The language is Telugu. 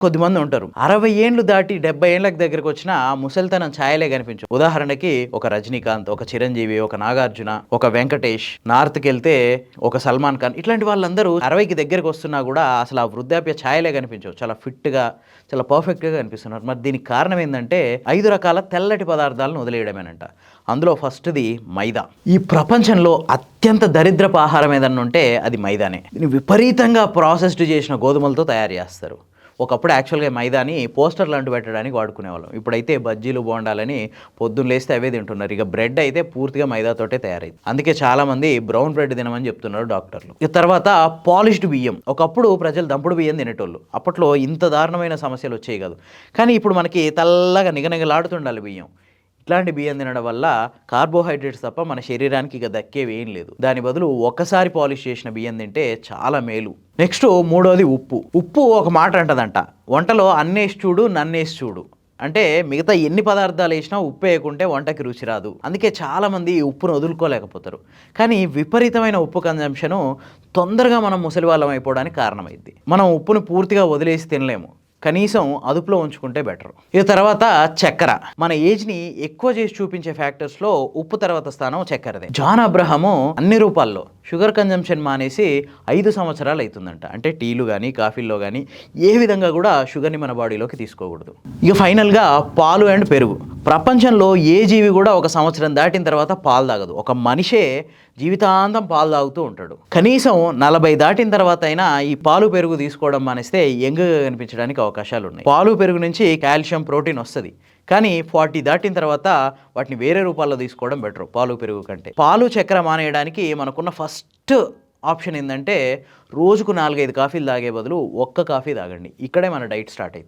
కొద్దిమంది ఉంటారు 60 ఏండ్లు దాటి 70 ఏండ్లకు దగ్గరకు వచ్చిన ముసలితనం ఛాయలే కనిపించు. ఉదాహరణకి ఒక రజనీకాంత్, ఒక చిరంజీవి, ఒక నాగార్జున, ఒక వెంకటేష్, నార్త్కి వెళ్తే ఒక సల్మాన్ ఖాన్, ఇట్లాంటి వాళ్ళందరూ 60కి దగ్గరకు వస్తున్నా కూడా అసలు ఆ వృద్ధాప్య ఛాయలే కనిపించవు. చాలా ఫిట్గా, చాలా పర్ఫెక్ట్గా కనిపిస్తున్నారు. మరి దీనికి కారణం ఏంటంటే 5 రకాల తెల్లటి పదార్థాలను వదిలేయడమేనంట. అందులో ఫస్ట్ది మైదా. ఈ ప్రపంచంలో అత్యంత దరిద్రపు ఆహారం ఏదన్నా ఉంటే అది మైదానే. దీన్ని విపరీతంగా ప్రాసెస్డ్ చేసిన గోధుమలతో తయారు చేస్తారు. ఒకప్పుడు యాక్చువల్గా మైదాని పోస్టర్ లాంటి పెట్టడానికి వాడుకునేవాళ్ళం. ఇప్పుడైతే బజ్జీలు బోండాలని పొద్దున్న లేస్తే అవే తింటున్నారు. ఇక బ్రెడ్ అయితే పూర్తిగా మైదాతోటే తయారైంది. అందుకే చాలామంది బ్రౌన్ బ్రెడ్ తినమని చెప్తున్నారు డాక్టర్లు. ఇక తర్వాత పాలిష్డ్ బియ్యం. ఒకప్పుడు ప్రజలు దంపుడు బియ్యం తినేటోళ్ళు. అప్పట్లో ఇంత దారుణమైన సమస్యలు వచ్చేవి కాదు. కానీ ఇప్పుడు మనకి తెల్లగా నిగనిగలాడుతుండాలి బియ్యం. ఇట్లాంటి బియ్యం తినడం వల్ల కార్బోహైడ్రేట్స్ తప్ప మన శరీరానికి ఇక దక్కేవి ఏం లేదు. దాని బదులు ఒక్కసారి పాలిష్ చేసిన బియ్యం తింటే చాలా మేలు. నెక్స్ట్ మూడోది ఉప్పు. ఉప్పు ఒక మాట అంటదంట, వంటలో అన్నేసి చూడు నన్నేసి చూడు. అంటే మిగతా ఎన్ని పదార్థాలు వేసినా ఉప్పు వేయకుంటే వంటకి రుచి రాదు. అందుకే చాలామంది ఉప్పును వదులుకోలేకపోతారు. కానీ విపరీతమైన ఉప్పు కన్జంప్షను తొందరగా మనం ముసలి వాళ్ళం అయిపోవడానికి కారణమైంది. మనం ఉప్పును పూర్తిగా వదిలేసి తినలేము. కనీసం అదుపులో ఉంచుకుంటే బెటర్. ఇక తర్వాత చక్కెర. మన ఏజ్ని ఎక్కువ చేసి చూపించే ఫ్యాక్టర్స్లో ఉప్పు తర్వాత స్థానం చక్కెరదే. జాన్ అబ్రహము అన్ని రూపాల్లో షుగర్ కన్జంప్షన్ మానేసి 5 సంవత్సరాలు అవుతుందంట. అంటే టీలు కానీ కాఫీల్లో కానీ ఏ విధంగా కూడా షుగర్ని మన బాడీలోకి తీసుకోకూడదు. ఇక ఫైనల్గా పాలు అండ్ పెరుగు. ప్రపంచంలో ఏ జీవి కూడా 1 సంవత్సరం దాటిన తర్వాత పాలు తాగదు. ఒక మనిషే జీవితాంతం పాలు తాగుతూ ఉంటాడు. కనీసం 40 దాటిన తర్వాత అయినా ఈ పాలు పెరుగు తీసుకోవడం మానేస్తే యంగ్గా కనిపించడానికి అవకాశాలు ఉన్నాయి. పాలు పెరుగు నుంచి కాల్షియం, ప్రోటీన్ వస్తుంది. కానీ 40 దాటిన తర్వాత వాటిని వేరే రూపాల్లో తీసుకోవడం బెటర్ పాలు పెరుగు కంటే. పాలు చక్కెర మానేయడానికి మనకున్న ఫస్ట్ ఆప్షన్ ఏంటంటే రోజుకు 4-5 కాఫీలు తాగే బదులు ఒక్క కాఫీ తాగండి. ఇక్కడే మన డైట్ స్టార్ట్ అవుతుంది.